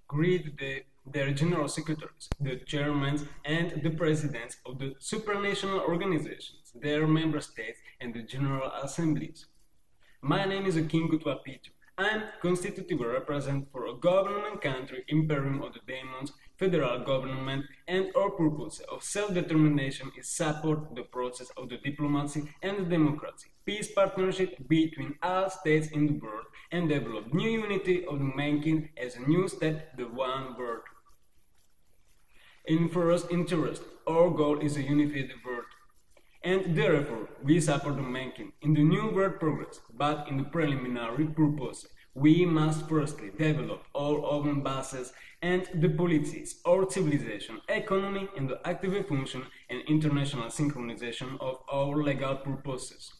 greet their general secretaries, the chairmen and the presidents of the supranational organizations, their member states, and the general assemblies. My name is King Gottwald. I am constitutive representative for a government country, Imperium of the Demons, federal government, and our purpose of self-determination is support the process of the diplomacy and the democracy, peace partnership between all states in the world, and develop new unity of the mankind as a new step the one world. In first interest, our goal is a unified world. And therefore, we support the mankind in the new world progress, but in the preliminary purpose, we must firstly develop all open bases and the policies, our civilization, economy, and the active function and international synchronization of our legal purposes.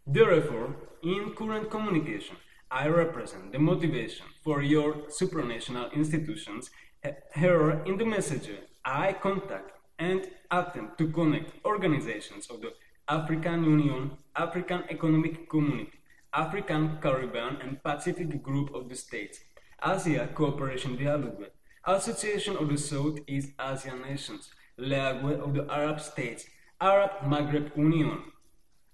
Therefore, in current communication, I represent the motivation for your supranational institutions. Here in the message, I contact and attempt to connect organizations of the African Union, African Economic Community, African, Caribbean, and Pacific Group of the States, Asia Cooperation Dialogue, Association of the Southeast Asian Nations, League of the Arab States, Arab Maghreb Union,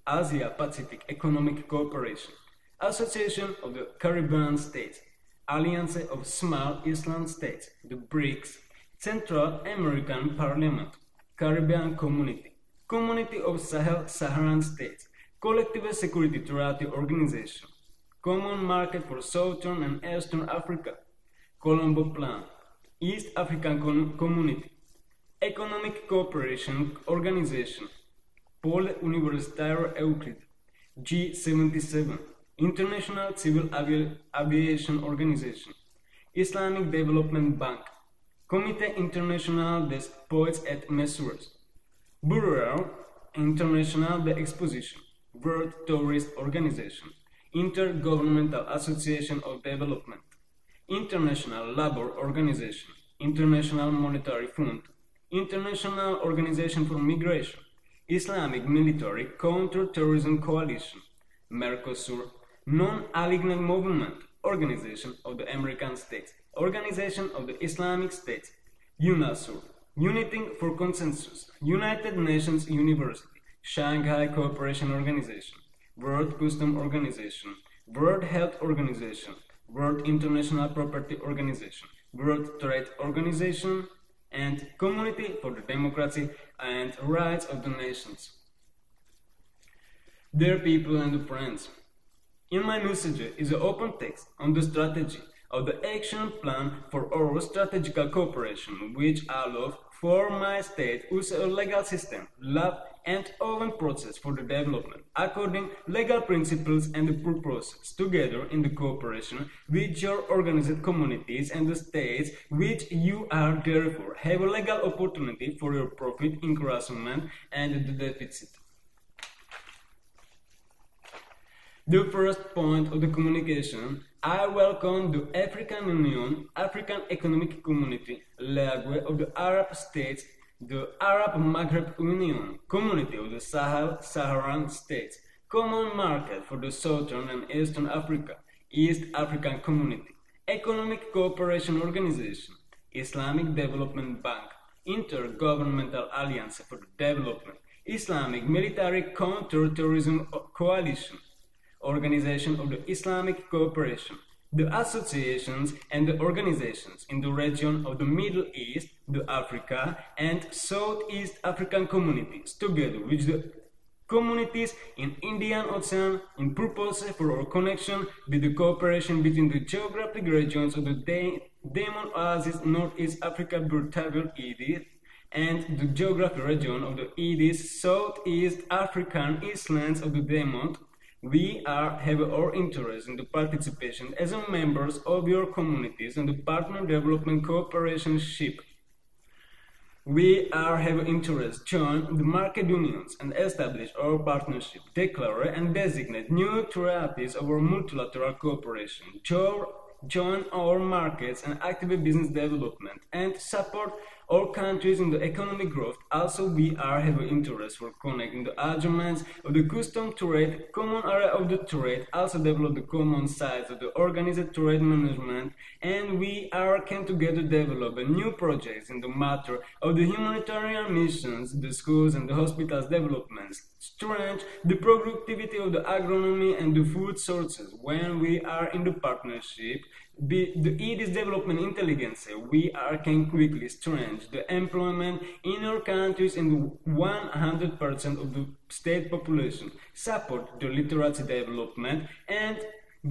Asia Pacific Economic Cooperation, Association of the Caribbean States, Alliance of Small Island States, the BRICS, Central American Parliament, Caribbean Community, Community of Sahel-Saharan States, Collective Security Treaty Organization, Common Market for Southern and Eastern Africa, Colombo Plan, East African Community, Economic Cooperation Organization, Pôle Universitaire Euclid, G77, International Civil Aviation Organization, Islamic Development Bank, Comité International des Poètes et Mesures, Bureau International d'Exposition, World Tourist Organization, Intergovernmental Association of Development, International Labour Organization, International Monetary Fund, International Organization for Migration, Islamic Military Counter-Terrorism Coalition, Mercosur, Non-Aligned Movement, Organization of the American States, Organization of the Islamic States, UNASUR, Uniting for Consensus, United Nations University, Shanghai Cooperation Organization, World Customs Organization, World Health Organization, World International Property Organization, World Trade Organization, and Community for the Democracy and Rights of the Nations. Dear people and friends, in my message is an open text on the strategy of the action plan for our strategic cooperation, which allows for my state use a legal system, law, and open process for the development, according legal principles and purposes, together in the cooperation with your organized communities and the states, which you are therefore have a legal opportunity for your profit increasement and the deficit. The first point of the communication, I welcome the African Union, African Economic Community, League of the Arab States, the Arab Maghreb Union, Community of the Sahel-Saharan States, Common Market for the Southern and Eastern Africa, East African Community, Economic Cooperation Organization, Islamic Development Bank, Intergovernmental Alliance for Development, Islamic Military Counter-Terrorism Coalition, Organization of the Islamic Cooperation, the associations and the organizations in the region of the Middle East, the Africa and Southeast African communities, together with the communities in Indian Ocean, in purpose for our connection with the cooperation between the geographic regions of the Demon Oasis Northeast Africa Table Edith and the geographic region of the Edith Southeast African Islands of the Demon. We have our interest in the participation as members of your communities and the partner development cooperation ship. We have interest join the market unions and establish our partnership, declare and designate new treaties of our multilateral cooperation, join our markets and active business development, and support All countries in the economic growth also we are have an interest for connecting the arguments of the custom trade, common area of the trade, also develop the common sides of the organized trade management, and we are can together develop a new projects in the matter of the humanitarian missions, the schools and the hospitals developments, strengthen the productivity of the agronomy and the food sources. When we are in the partnership, it is development intelligence. We are can quickly strengthen the employment in our countries and 100% of the state population, support the literacy development, and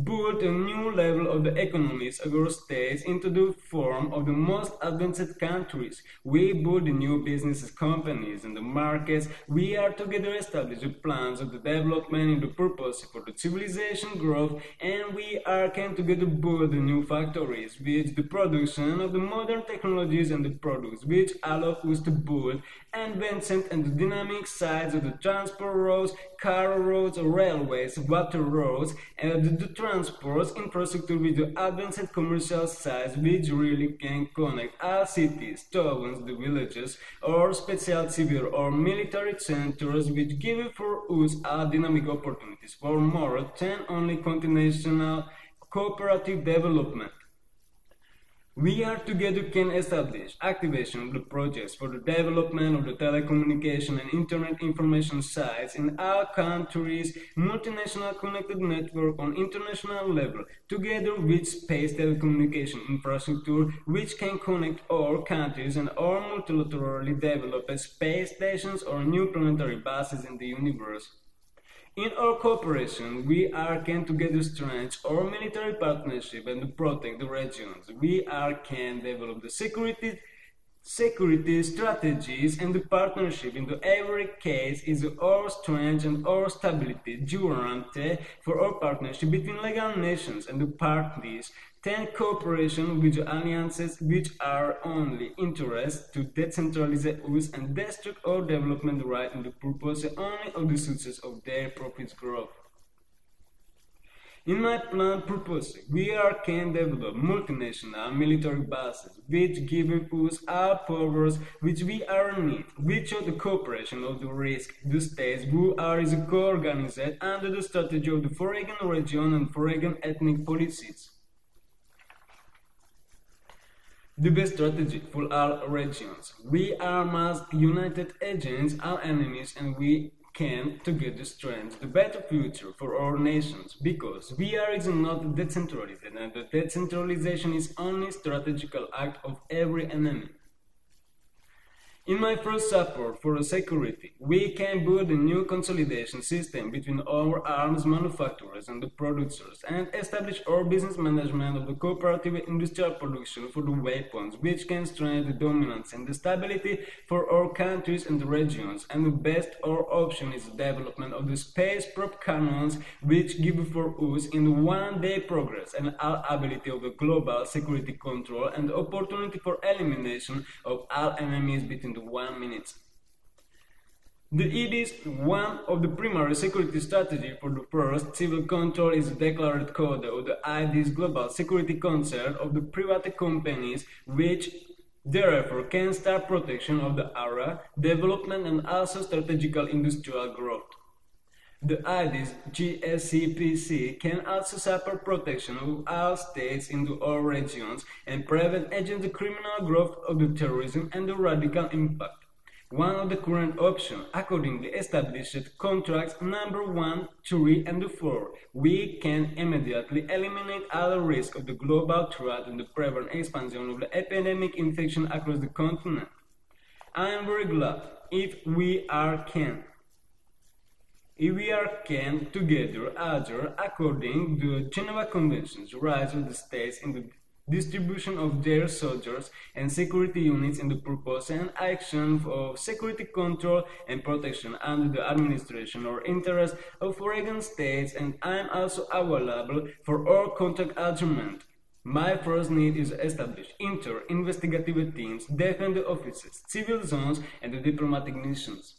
build a new level of the economies of our states into the form of the most advanced countries. We build the new businesses, companies, and the markets. We are together establish the plans of the development in the purpose for the civilization growth, and we are can together build the new factories with the production of the modern technologies and the products which allow us to build advanced and the dynamic sides of the transport roads, car roads, railways, water roads, and the transport infrastructure with the advanced commercial sites which really can connect all cities, towns, the villages, or special civil or military centers which give for us all dynamic opportunities for more than only continental cooperative development. We are together can establish activation of the projects for the development of the telecommunication and internet information sites in all countries, multinational connected network on international level, together with space telecommunication infrastructure which can connect all countries and all multilaterally develop space stations or new planetary bases in the universe. In our cooperation, we are can together strengthen our military partnership and protect the regions. We are can develop the security strategies, and the partnership in every case is our strength and our stability guarantee for our partnership between legal nations and the parties. Then cooperation with alliances which are only interested to decentralize us and destruct our development right in the purpose only of the success of their profits growth. In my plan purpose, we are can develop multinational military bases which give us all powers which we are need, which are the cooperation of the risk, the states who are is co-organized under the strategy of the foreign region and foreign ethnic policies. The best strategy for all regions. We are most united against all enemies, and we can together strengthen the better future for our nations, because we are is not decentralized, and the decentralization is only strategical act of every enemy. In my first support for security, we can build a new consolidation system between our arms manufacturers and the producers, and establish our business management of the cooperative industrial production for the weapons, which can strengthen the dominance and the stability for our countries and the regions. And the best our option is the development of the space prop cannons, which give for us in one-day progress and all ability of the global security control and the opportunity for elimination of all enemies between 1 minute. It is one of the primary security strategy for the first civil control is the declared code of the ID's global security concern of the private companies, which therefore can start protection of the area, development and also strategical industrial growth. The ID's GSCPC can also support protection of all states into all regions and prevent against the criminal growth of the terrorism and the radical impact. One of the current options, accordingly established contracts number 1, 3, and 4, we can immediately eliminate all risk of the global threat and the prevent expansion of the epidemic infection across the continent. I am very glad if we are can together adhere according to the Geneva Conventions rights of the states in the distribution of their soldiers and security units in the purpose and action of security control and protection under the administration or interest of foreign states, and I am also available for all contact argument. My first need is to establish inter-investigative teams, defend the offices, civil zones, and the diplomatic missions.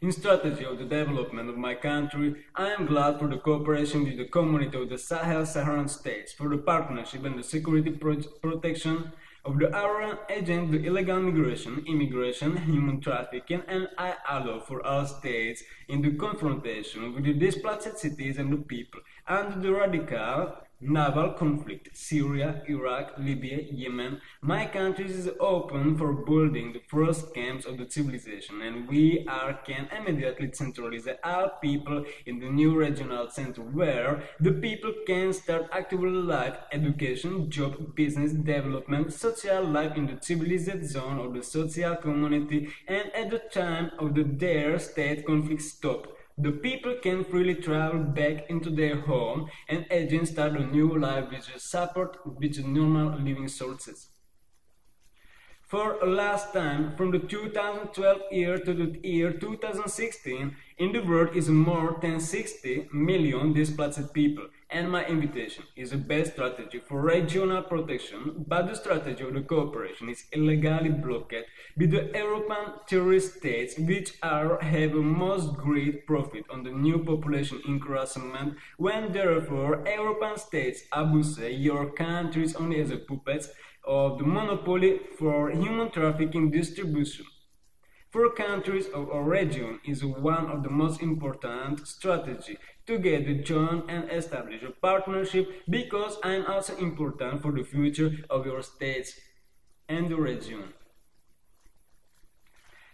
In strategy of the development of my country, I am glad for the cooperation with the community of the Sahel-Saharan states, for the partnership and the security protection of the area against the illegal migration, immigration, human trafficking, and I allow for all states in the confrontation with the displaced cities and the people under the radical naval conflict, Syria, Iraq, Libya, Yemen. My country is open for building the first camps of the civilization, and we can immediately centralize all people in the new regional center where the people can start actively life, education, job, business, development, social life in the civilized zone of the social community, and at the time of their state conflict stop. The people can freely travel back into their home and again start a new life with support with normal living sources. For a last time, from the 2012 year to the year 2016, in the world is more than 60 million displaced people, and my invitation is the best strategy for regional protection, but the strategy of the cooperation is illegally blocked with the European terrorist states which have most great profit on the new population increasement, when therefore European states abuse your countries only as a puppets of the monopoly for human trafficking distribution. For countries of our region is one of the most important strategies to get join and establish a partnership, because I am also important for the future of your states and the region.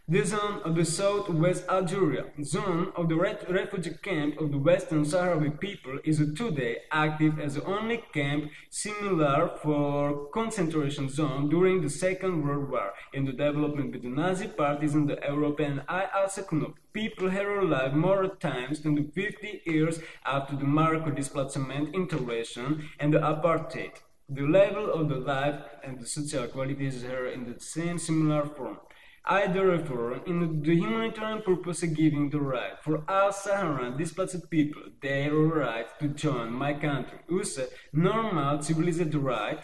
The zone of the southwest Algeria, zone of the refugee camp of the Western Sahrawi people, is today active as the only camp similar for concentration zone during the Second World War. In the development with the Nazi parties in the European I also know people have alive more times than the 50 years after the Morocco displacement, intervention, and the apartheid. The level of the life and the social qualities are in the same similar form. I therefore, in the humanitarian purpose, giving the right for all Saharan displaced people their right to join my country, whose normal civilized right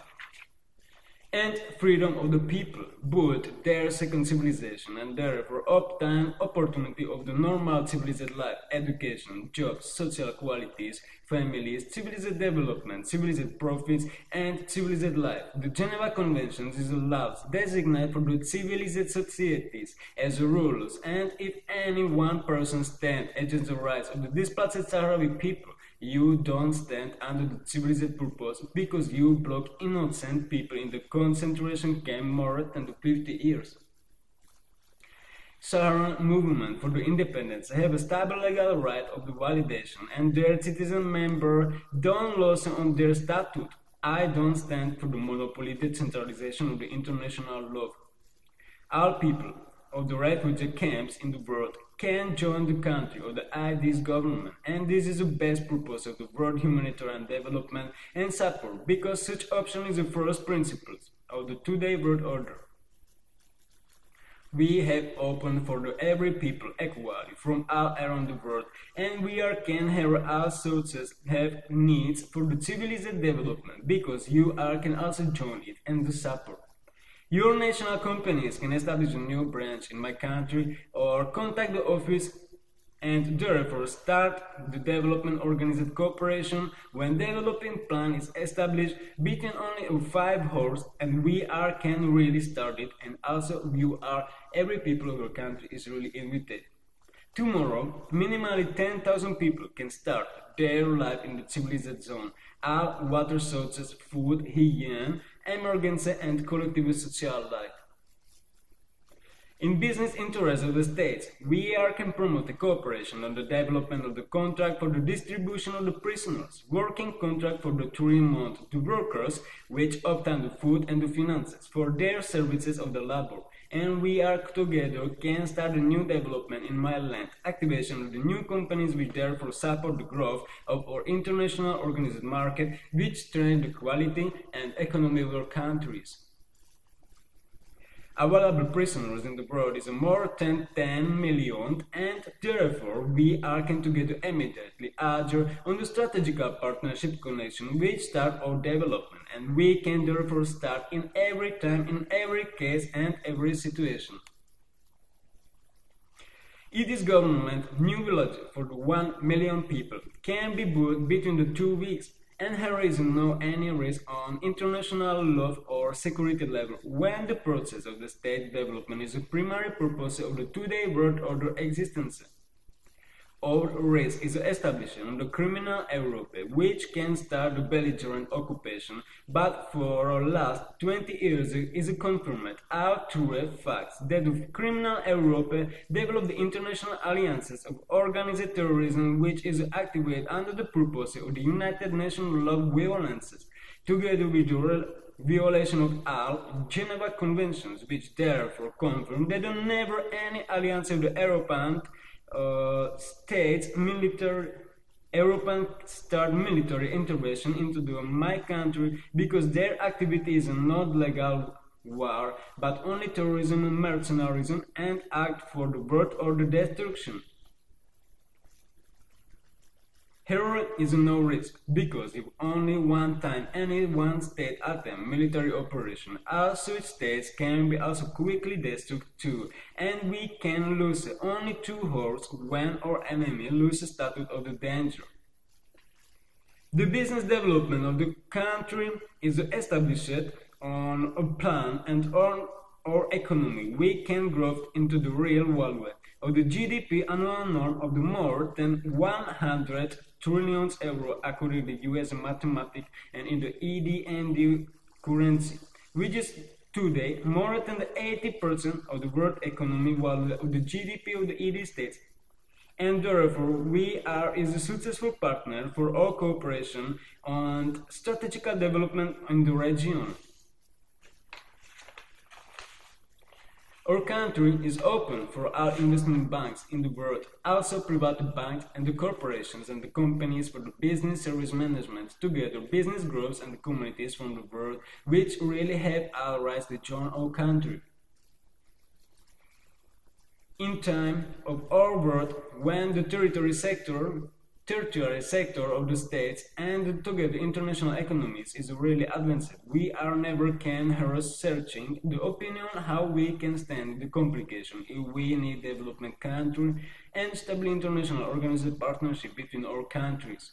and freedom of the people, but their second civilization, and therefore obtain opportunity of the normal civilized life, education, jobs, social qualities, families, civilized development, civilized profits, and civilized life. The Geneva Conventions is a law designate for the civilized societies as rules, and if any one person stands against the rights of the displaced Sahrawi people, you don't stand under the civilized purpose, because you block innocent people in the concentration camp more than 50 years. Saharan movement for the independence have a stable legal right of the validation, and their citizen members don't lose on their statute. I don't stand for the monopoly decentralization of the international law. All people of the refugee camps in the world can join the country of the ID's government, and this is the best purpose of the world humanitarian development and support, because such option is the first principles of the today world order. We have opened for every people equally from all around the world, and can have all sources have needs for the civilized development, because can also join it and the support. Your national companies can establish a new branch in my country or contact the office and therefore start the development organized cooperation when developing plan is established between only 5 hours, and can really start it, and also every people of your country is really invited. Tomorrow, minimally 10,000 people can start their life in the civilized zone. All water sources, food, hygiene, emergency, and collective social life. In business interests of the states, can promote the cooperation on the development of the contract for the distribution of the prisoners, working contract for the 3 months to workers which obtain the food and the finances for their services of the labor, and together can start a new development in my land, activation of the new companies which therefore support the growth of our international organized market, which strengthen the quality and economy of our countries. Available prisoners in the world is more than 10 million, and therefore can together immediately adhere on the strategical partnership connection which start our development, and we can therefore start in every time, in every case, and every situation. It is government new village for the 1 million people can be built between the 2 weeks, and there is no any risk on international law or security level when the process of the state development is the primary purpose of the today world order existence. Our risk is the establishment of the criminal Europe, which can start the belligerent occupation, but for the last 20 years is confirmed out true facts that the criminal Europe developed the international alliances of organized terrorism, which is activated under the purpose of the United Nations law of violences, together with the violation of all Geneva Conventions, which therefore confirm that never any alliance of the European states European start military intervention into my country because their activity is not legal war but only terrorism and mercenarism and act for the world order destruction. Here is no risk, because if only one time any one state attempt military operation, all such states can be also quickly destroyed too, and we can lose only 2 hours when our enemy loses status of the danger. The business development of the country is established on a plan, and on our economy we can grow into the real value of the GDP annual norm of the more than 100 trillion euro according to the US mathematics and in the ED&D currency, which is today more than the 80% of the world economy value of the GDP of the ED states, and therefore we are a successful partner for our cooperation and strategic development in the region. Our country is open for all investment banks in the world, also private banks and the corporations and the companies for the business service management, together business groups and the communities from the world which really have all rights to join our country. In time of our world, when the tertiary sector of the states and together international economies is really advanced, we are never can harass searching the opinion how we can stand the complication if we need development country and stable international organized partnership between our countries.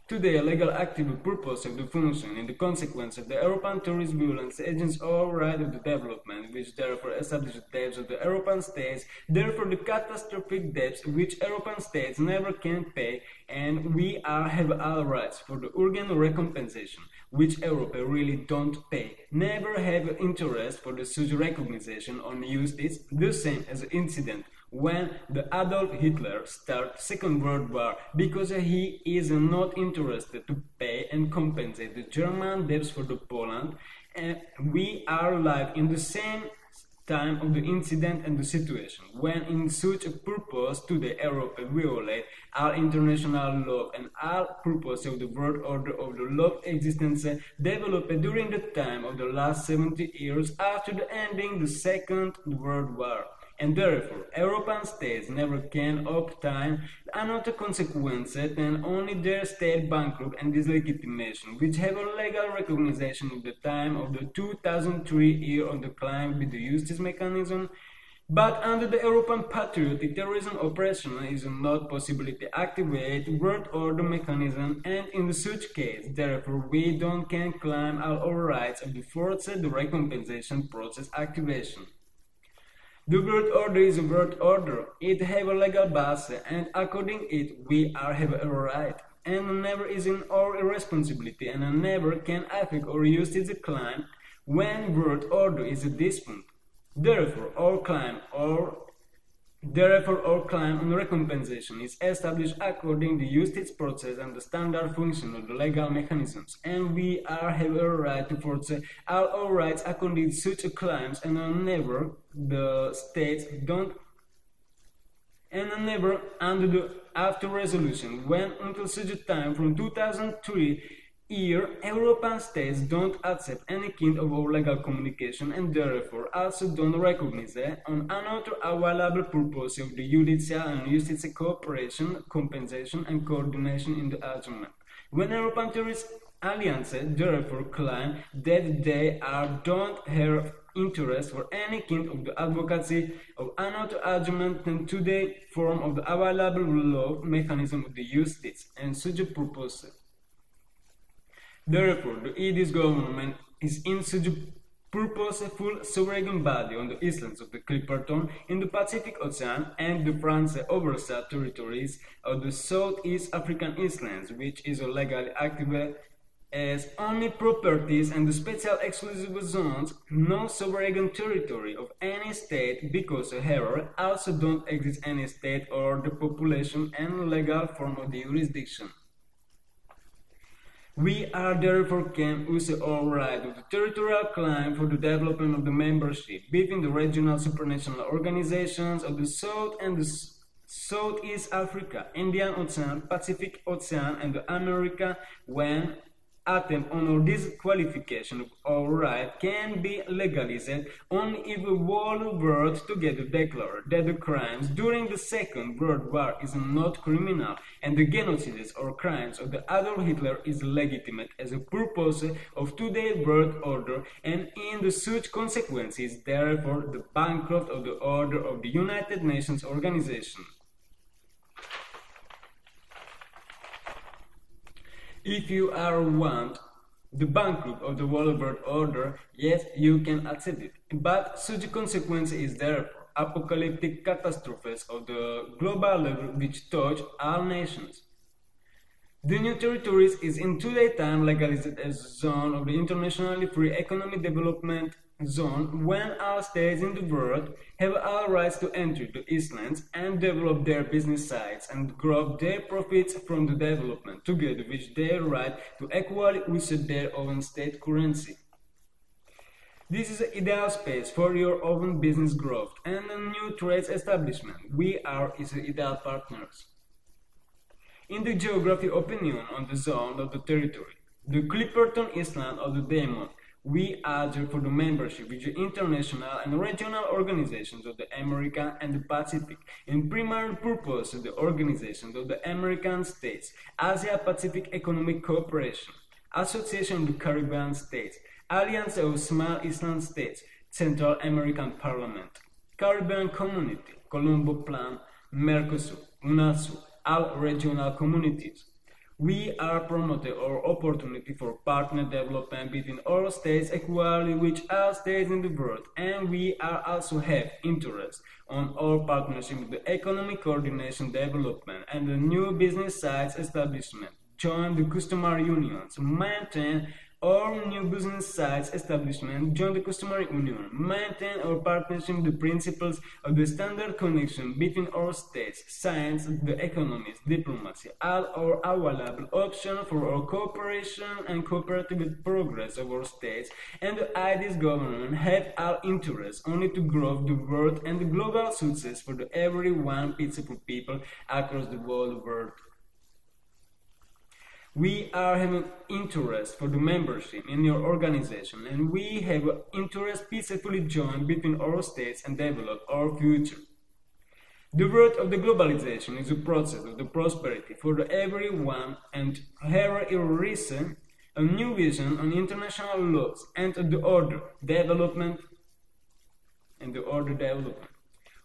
Today, a legal active purpose of the function in the consequence of the European terrorist violence agents all right of the development, which therefore establish the debts of the European states, therefore the catastrophic debts which European states never can pay, and we have all rights for the urgent recompensation, which Europe really don't pay, never have interest for the such recognition on justice, the same as the incident when the Adolf Hitler started Second World War because he is not interested to pay and compensate the German debts for the Poland, and we are live in the same time of the incident and the situation when in such a purpose today Europe violate all international law and all purpose of the world order of the law existence developed during the time of the last 70 years after the ending the Second World War. And therefore, European states never can obtain another consequence than only their state bankrupt and dislegitimation, which have a legal recognition at the time of the 2003 year on the claim with the justice mechanism. But under the European patriotic terrorism operation is not possible to activate world order mechanism, and in such case, therefore, we don't can claim all our rights of the force the recompensation process activation. The world order is a world order. It have a legal base, and according it, we are have a right, and never is in our responsibility, and never can affect or use its claim when world order is a dispute. Therefore, our claim on recompensation is established according to the justice process and the standard function of the legal mechanisms, and we have a right to force all our rights according to such claims, and never the states don't, and never under the after resolution when until such a time from 2003 year, European states don't accept any kind of our legal communication and therefore also don't recognize on another available purpose of the judicial and justice cooperation, compensation and coordination in the agreement. When European terrorist alliances therefore claim that they don't have interest for any kind of the advocacy of an auto-argument than to the form of the available law mechanism of the justice and such a purpose. Therefore, the ED's government is in such a purposeful sovereign body on the islands of the Clipperton in the Pacific Ocean and the France overseas territories of the Southeast African islands, which is legally active as only properties and the special exclusive zones, no sovereign territory of any state, because here also don't exist any state or the population and legal form of the jurisdiction. We are therefore can use our right of the territorial claim for the development of the membership between the regional supranational organizations of the South and the Southeast Africa, Indian Ocean, Pacific Ocean, and the America when attempt on this qualification of our right can be legalized only if the whole world together declare that the crimes during the Second World War is not criminal and the genocides or crimes of the Adolf Hitler is legitimate as a purpose of today's world order, and in the such consequences therefore the bankrupt of the order of the United Nations Organization. If you are want the bankrupt of the world world order, yes, you can accept it. But such a consequence is therefore apocalyptic catastrophes of the global level which touch all nations. The new territories is in today's time legalized as a zone of the internationally free economic development zone when all states in the world have all rights to enter the islands and develop their business sites and grow their profits from the development, together with their right to equally use their own state currency. This is the ideal space for your own business growth and a new trade establishment. We are its ideal partners. In the geography opinion on the zone of the territory, the Clipperton Island of the Demon, we argue for the membership with the international and regional organizations of the American and the Pacific, in primary purpose of the organizations of the American States, Asia-Pacific Economic Cooperation, Association of the Caribbean States, Alliance of Small Island States, Central American Parliament, Caribbean Community, Colombo Plan, Mercosur, UNASUR, all regional communities. We are promoting our opportunity for partner development between all states equally with all states in the world, and we are also have interest on our partnership with the economic coordination development and the new business sites establishment, join the customary unions, maintain our new business sites establishment, join the customary union, maintain our partnership with the principles of the standard connection between our states, science, the economies, diplomacy, all our available options for our cooperation and cooperative progress of our states, and the ID's government have all interests only to grow the world and the global success for the every one peaceful people across the whole world. We are having interest for the membership in your organization, and we have interest peacefully join between our states and develop our future. The word of the globalization is a process of the prosperity for the everyone, and here is reason a new vision on international laws and the order development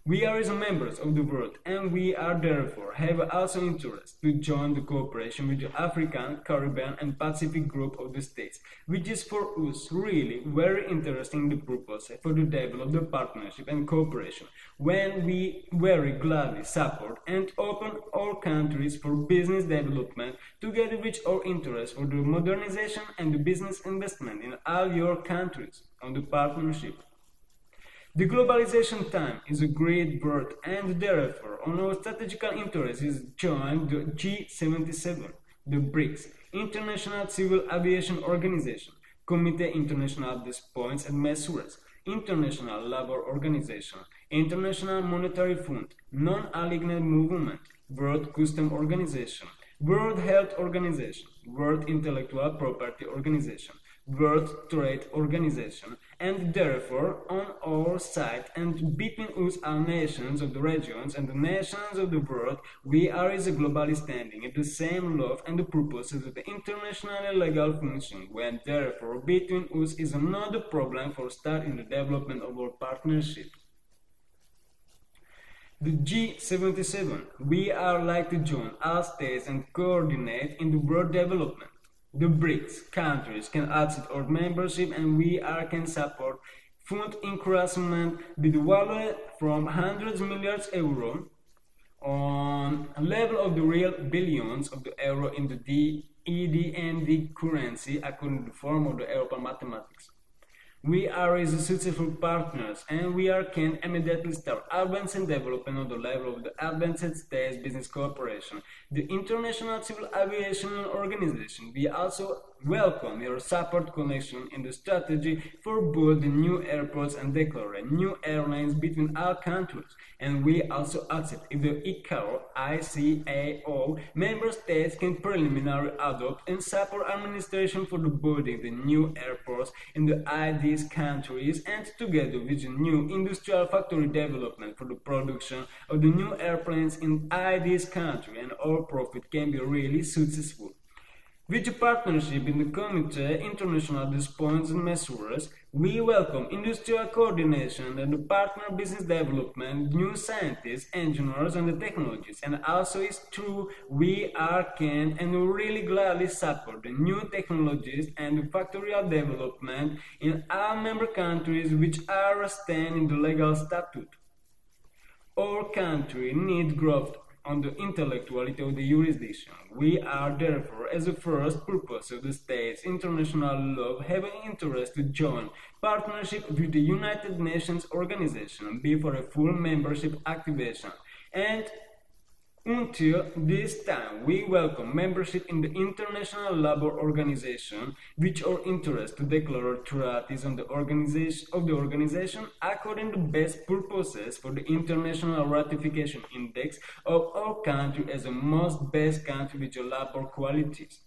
We are as members of the world, and we are therefore have also interest to join the cooperation with the African, Caribbean, and Pacific group of the states, which is for us really very interesting the purpose for the development of the partnership and cooperation, when we very gladly support and open our countries for business development, together with our interest for the modernization and the business investment in all your countries on the partnership. The globalization time is a great word, and therefore on our strategical interest is join the G77, the BRICS, International Civil Aviation Organization, Comité International des Points and Mesures, International Labour Organization, International Monetary Fund, Non-Aligned Movement, World Customs Organization, World Health Organization, World Intellectual Property Organization, World Trade Organization, and therefore on our side and between us are nations of the regions and the nations of the world, we are as a globally standing in the same love and the purposes of the international legal function, when therefore between us is another problem for starting the development of our partnership. The G77, we are like to join all states and coordinate in the world development. The BRICS countries can accept our membership and we are can support fund increasement with value from hundreds of millions euro on a level of the real billions of the euro in the EDND currency according to the form of the European mathematics. We are as successful partners and we can immediately start advancing development on the level of the Advanced States Business Cooperation, the International Civil Aviation Organization. We also welcome your support connection in the strategy for building new airports and declaring new airlines between all countries. And we also accept if the ICAO member states can preliminarily adopt and support administration for the building the new airports in the these countries and together with the new industrial factory development for the production of the new airplanes in these countries, and our profit can be really successful. With the partnership in the Comité International des Points and Measures, we welcome industrial coordination and the partner business development, new scientists, engineers, and the technologies. And also it's true, we can and really gladly support the new technologies and the factorial development in all member countries which are stand in the legal statute. Our country needs growth on the intellectuality of the jurisdiction. We are therefore, as a first purpose of the state's international law, have an interest to join partnership with the United Nations Organization before a full membership activation. And until this time, we welcome membership in the International Labour Organization, which our interest to declare treaties on the organization according to best purposes for the International Ratification Index of our country as the most best country with the labour qualities.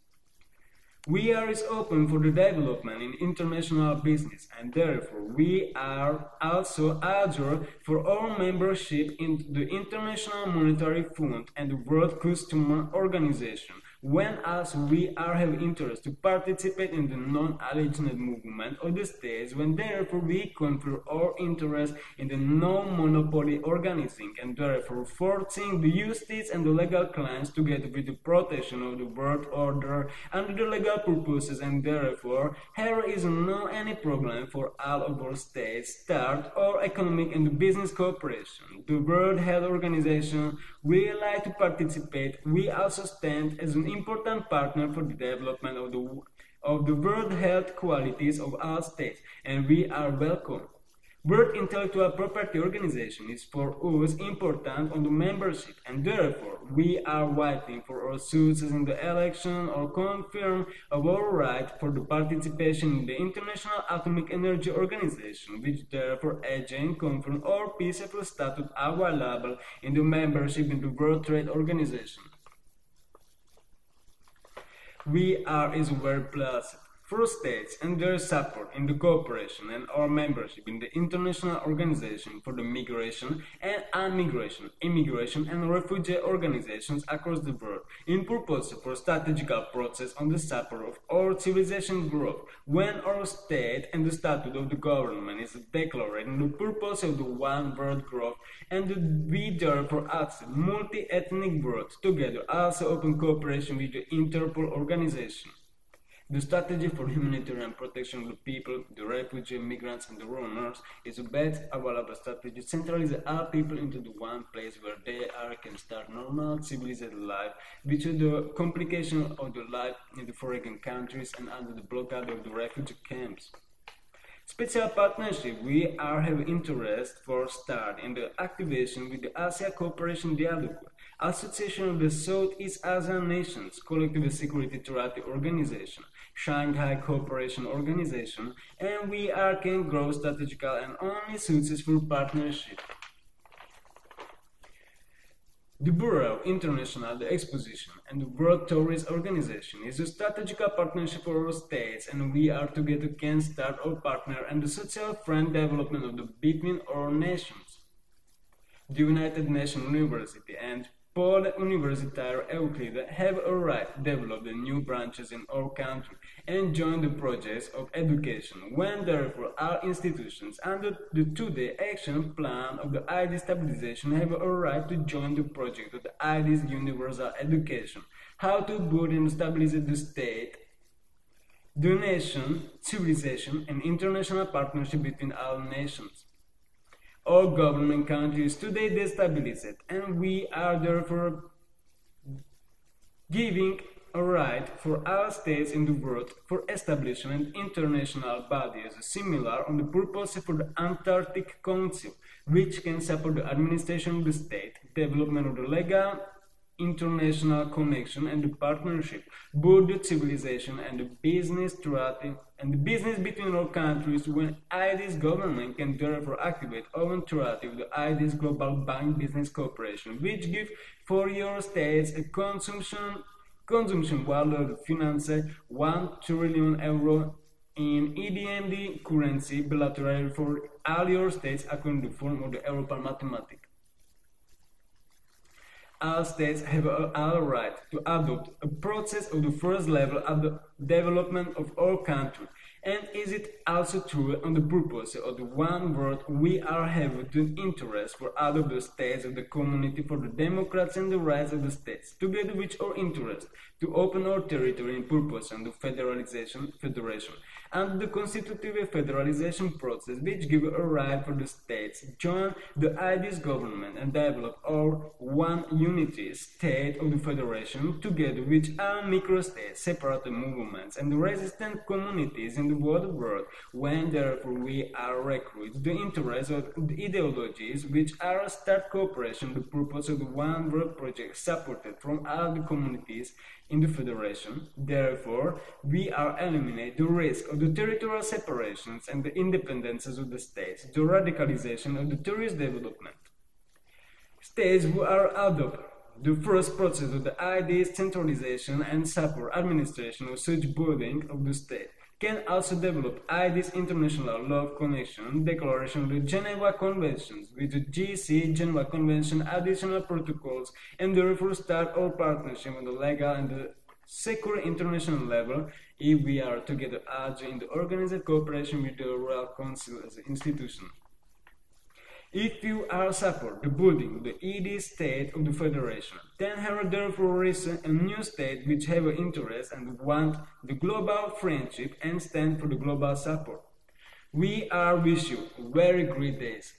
We are open for the development in international business and therefore we are also eager for our membership in the International Monetary Fund and the World Customer Organization, when as we are have interest to participate in the non-aligned movement of the states, when therefore we confer our interest in the non-monopoly organizing and therefore forcing the justice and the legal claims together with the protection of the world order under the legal purposes, and therefore here is no any problem for all of our states start our economic and business cooperation. The World Health Organization we like to participate. We also stand as an important partner for the development of the world health qualities of all states, and we are welcome. World Intellectual Property Organization is for us important on the membership, and therefore we are waiting for our success in the election or confirm of our right for the participation in the International Atomic Energy Organization, which therefore again confirm our peaceful status available in the membership in the World Trade Organization. We are very blessed for states and their support in the cooperation and our membership in the International Organization for the Migration and Immigration, Immigration and Refugee Organizations across the world, in purpose for strategical process on the support of our civilization growth, when our state and the statute of the government is declared in the purpose of the one world growth, and we therefore accept multi-ethnic world together, also open cooperation with the Interpol organization. The strategy for humanitarian protection of the people, the refugees, migrants, and the runners is the best available strategy. Centralize all people into the one place where they can start normal, civilized life, which is the complication of the life in the foreign countries and under the blockade of the refugee camps. Special partnership, we have interest for start in the activation with the Asia Cooperation Dialogue, Association of the Southeast Asian Nations, Collective Security Treaty Organization, Shanghai Cooperation Organization, and we can grow strategical and only successful partnership. The Bureau of International Exposition and the World Tourist Organization is a strategic partnership for all states, and we are together can start our partner and the social friend development of the between our nations. The United Nations University and Pole Universitaire Euclid have a right to develop the new branches in our country and join the projects of education when therefore our institutions under the two-day action plan of the ID stabilization have a right to join the project of the ID's universal education, how to build and stabilize the state, the nation, civilization and international partnership between all nations. All government countries today destabilized, and we are therefore giving a right for all states in the world for establishment international bodies similar on the purpose for the Antarctic Council, which can support the administration of the state, development of the legal international connection and the partnership, both the civilization and the business treaty and the business between all countries when ID's government can therefore activate own treaty with the ID's global bank business cooperation, which give for your states a consumption value of finance 1 trillion euro in EDMD currency bilateral for all your states according to the form of the European mathematics. All states have a right to adopt a process of the first level of the development of our country, and is it also true on the purpose of the one world we are having the interest for all of the states of the community for the democracy and the rights of the states, together with our interest to open our territory in purpose and the federation, and the constitutive federalization process which give a right for the states join the ID's government and develop our one unity state of the federation together with our microstates, separate movements and the resistant communities in the world when therefore we are recruit the interests of the ideologies which are start cooperation the purpose of the one world project supported from all the communities in the federation. Therefore, we are eliminate the risk of the territorial separations and the independences of the states, the radicalization of the terrorist development. States who are adopt the first process of the ID's centralization and support administration of such building of the state can also develop ID's international law of connection, declaration of the Geneva Conventions with the GC Geneva Convention additional protocols, and therefore start our partnership on the legal and the secure international level if we are together agile in the organized cooperation with the Royal Council as an institution. If you are support the building of the ED state of the Federation, then have therefore risen a new state which have an interest and want the global friendship and stand for the global support. We are wish you very great days.